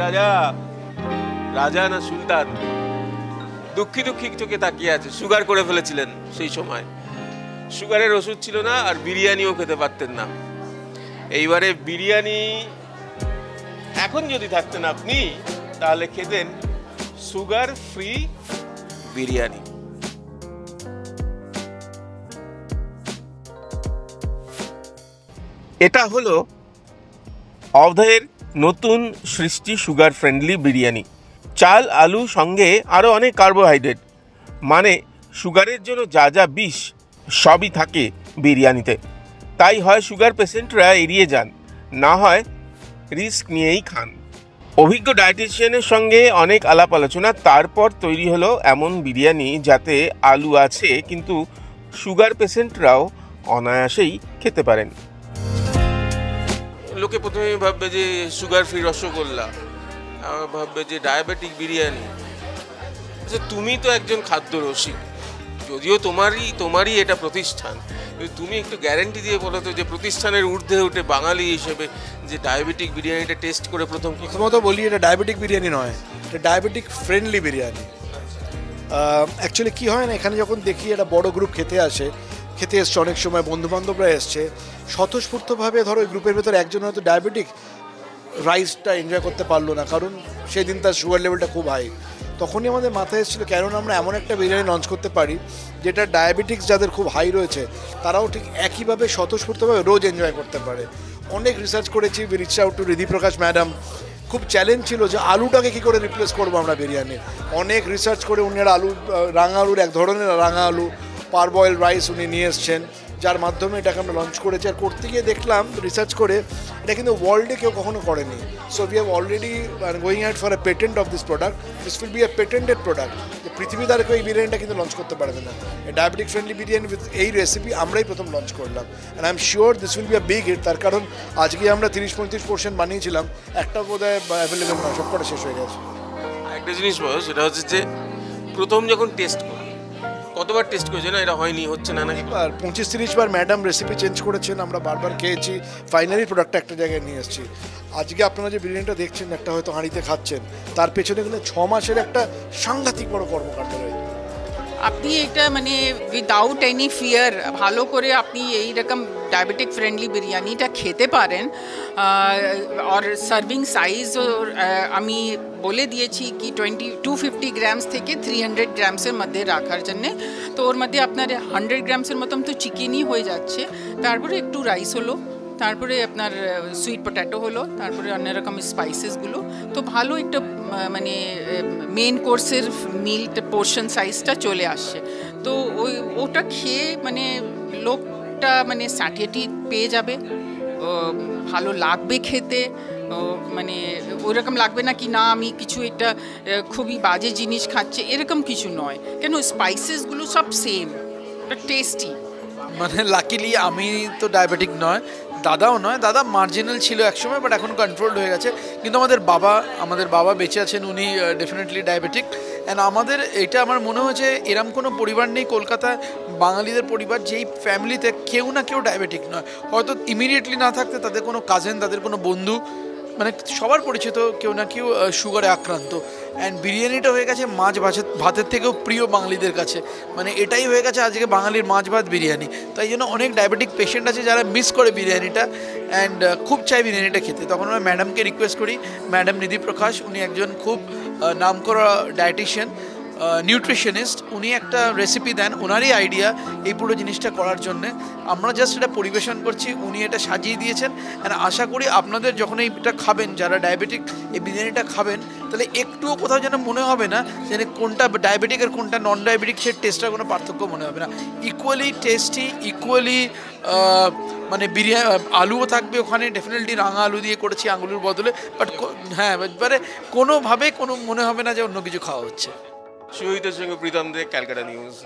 রাজা, রাজা না সুলতান, দুঃখী দুঃখী চোখে তাকিয়ে আছে। সুগার করে ফেলেছিলেন সেই সময়, সুগারের ওষুধ ছিল না, আর বিরিয়ানিও খেতে পারতেন না। এইবারে বিরিয়ানি এখন যদি থাকতেন আপনি, তাহলে খেতেন সুগার ফ্রি বিরিয়ানি। এটা হলো অভয়ের নতুন সৃষ্টি সুগার ফ্রেন্ডলি বিরিয়ানি। চাল, আলু, সঙ্গে আরও অনেক কার্বোহাইড্রেট, মানে সুগারের জন্য যা যা বিষ সবই থাকে বিরিয়ানিতে। তাই হয় সুগার পেশেন্টরা এড়িয়ে যান, না হয় রিস্ক নিয়েই খান। অভিজ্ঞ ডায়েটিশিয়ানের সঙ্গে অনেক আলাপ আলোচনা, তারপর তৈরি হলো এমন বিরিয়ানি যাতে আলু আছে কিন্তু সুগার পেশেন্টরাও অনায়াসেই খেতে পারেন। লোকে প্রথমে ভাববে যে সুগার ফ্রি রসগোল্লা, ভাববে যে ডায়াবেটিক বিরিয়ানি। আচ্ছা, তুমি তো একজন খাদ্য রসিক, যদিও তোমারই এটা প্রতিষ্ঠান, তুমি একটু গ্যারান্টি দিয়ে বলো তো যে প্রতিষ্ঠানের ঊর্ধ্বে উঠে বাঙালি হিসেবে যে ডায়াবেটিক বিরিয়ানিটা টেস্ট করে প্রথমত বলি এটা ডায়াবেটিক বিরিয়ানি নয়, এটা ডায়াবেটিক ফ্রেন্ডলি বিরিয়ানি। অ্যাকচুয়ালি কী হয় না, এখানে যখন দেখি একটা বড় গ্রুপ খেতে এসছে, অনেক সময় বন্ধুবান্ধবরা এসছে, স্বতঃস্ফূর্তভাবে ধরো ওই গ্রুপের ভেতরে একজন হয়তো ডায়াবেটিক রাইসটা এনজয় করতে পারলো না, কারণ সেদিন তার সুগার লেভেলটা খুব হাই। তখনই আমাদের মাথায় এসেছিলো কেন আমরা এমন একটা বিরিয়ানি লঞ্চ করতে পারি যেটা ডায়াবেটিক্স যাদের খুব হাই রয়েছে তারাও ঠিক একইভাবে স্বতঃস্ফূর্তভাবে রোজ এনজয় করতে পারে। অনেক রিসার্চ করেছি, reach out to Ridhi Prakash madam. খুব চ্যালেঞ্জ ছিল যে আলুটাকে কী করে রিপ্লেস করবো আমরা বিরিয়ানি। অনেক রিসার্চ করে উনি রাঙা আলুর এক ধরনের রাঙা আলু পার বয়েল রাইস উনি নিয়ে এসছেন, যার মাধ্যমে এটাকে আমরা লঞ্চ করেছি। আর করতে গিয়ে দেখলাম রিসার্চ করে এটা কিন্তু ওয়ার্ল্ডে কেউ কখনো করেনি। So we have already going out for a patent of this product. This will be A patented product, যে পৃথিবী দ্বারা কেউ এই বিরিয়ানিটা কিন্তু লঞ্চ করতে পারবে না। এই ডায়াবেটিক ফ্রেন্ডলি বিরিয়ানি উইথ এই রেসিপি আমরাই প্রথম লঞ্চ করলাম। And I am sure this will be a big hit. তার কারণ আজকে আমরা 30-35% বানিয়েছিলাম, একটা বোধহয় অ্যাভেলেবেল নয়, সবকটা শেষ হয়ে গেছে। একটা জিনিস বলো, সেটা হচ্ছে যে প্রথম যখন টেস্ট করি, কতবার টেস্ট করেছে না এটা হয়নি, হচ্ছে না নাকি? 25-30 বার ম্যাডাম রেসিপি চেঞ্জ করেছেন, আমরা বারবার খেয়েছি, ফাইনালি প্রোডাক্টটা একটা জায়গায় নিয়ে এসেছি। আজকে আপনারা যে বিরিয়ানিটা দেখছেন, একটা হয়তো হাঁড়িতে খাচ্ছেন, তার পেছনে কিন্তু 6 মাসের একটা সাংঘাতিক বড় কর্মকাণ্ড রয়েছে। আপনি এটা মানে উইদাউট এনি ফিয়ার ভালো করে আপনি এইরকম ডায়াবেটিক ফ্রেন্ডলি বিরিয়ানিটা খেতে পারেন। আর সার্ভিং সাইজ আমি বলে দিয়েছি কি 250 গ্রামস থেকে 300 গ্রামসের মধ্যে রাখার জন্যে। তো ওর মধ্যে আপনার 100 গ্রামসের মতন তো চিকেনই হয়ে যাচ্ছে, তারপরে একটু রাইস হলো, তারপরে আপনার সুইট পটেটো হলো, তারপরে অন্য রকম স্পাইসেসগুলো। তো ভালো একটা মানে মেন কোর্সের মিল পোর্শন সাইজটা চলে আসছে। তো ওটা খেয়ে মানে লোকটা মানে স্যাটিয়েটি পেয়ে যাবে, ভালো লাগবে খেতে। মানে ওইরকম লাগবে না কি না আমি কিছু একটা খুবই বাজে জিনিস খাচ্ছে, এরকম কিছু নয়। কেন স্পাইসেসগুলো সব সেম, টেস্টি। মানে লাকিলি আমি তো ডায়াবেটিক নয়, দাদাও নয়, দাদা মার্জিনাল ছিল একসময়, বাট এখন কন্ট্রোলড হয়ে গেছে। কিন্তু আমাদের বাবা বেঁচে আছেন, উনি ডেফিনেটলি ডায়াবেটিক। অ্যান্ড আমাদের এটা আমার মনে হয়েছে এরম কোনো পরিবার নেই কলকাতায়, বাঙালিদের পরিবার যেই ফ্যামিলিতে কেউ না কেউ ডায়াবেটিক নয়। হয়তো ইমিডিয়েটলি না থাকতে তাদের কোনো কাজিন, তাদের কোনো বন্ধু, মানে সবার পরিচিত কেউ না কেউ সুগারে আক্রান্ত। অ্যান্ড বিরিয়ানিটা হয়ে গেছে মাছ ভাতের থেকেও প্রিয় বাঙালিদের কাছে। মানে এটাই হয়ে গেছে আজকে বাঙালির মাছ ভাত বিরিয়ানি। তাই জন্য অনেক ডায়াবেটিক পেশেন্ট আছে যারা মিস করে বিরিয়ানিটা, অ্যান্ড খুব চাই বিরিয়ানিটা খেতে। তখন আমরা ম্যাডামকে রিকোয়েস্ট করি, ম্যাডাম নিধি প্রকাশ, উনি একজন খুব নামকরা ডায়েটিশিয়ান, নিউট্রিশনিস্ট, উনি একটা রেসিপি দেন, ওনারই আইডিয়া এই পুরো জিনিসটা করার জন্যে। আমরা জাস্ট এটা পরিবেশন করছি, উনি এটা সাজিয়ে দিয়েছেন। অ্যান্ড আশা করি আপনাদের যখন এইটা খাবেন, যারা ডায়াবেটিক এই বিরিয়ানিটা খাবেন, তাহলে একটুও কোথাও যেন মনে হবে না যে কোনটা ডায়াবেটিক আর কোনটা নন ডায়াবেটিক, সে টেস্টটার কোনো পার্থক্য মনে হবে না। ইকুয়ালি টেস্টি, ইকুয়ালি মানে বিরিয়ানি, আলুও থাকবে ওখানে, ডেফিনেটলি রাঙা আলু দিয়ে করেছি আঙুলের বদলে। বাট হ্যাঁ, এবারে কোনোভাবে কোনো মনে হবে না যে অন্য কিছু খাওয়া হচ্ছে। সুহিতের সঙ্গে প্রীতম দে, ক্যালকাটা নিউজ।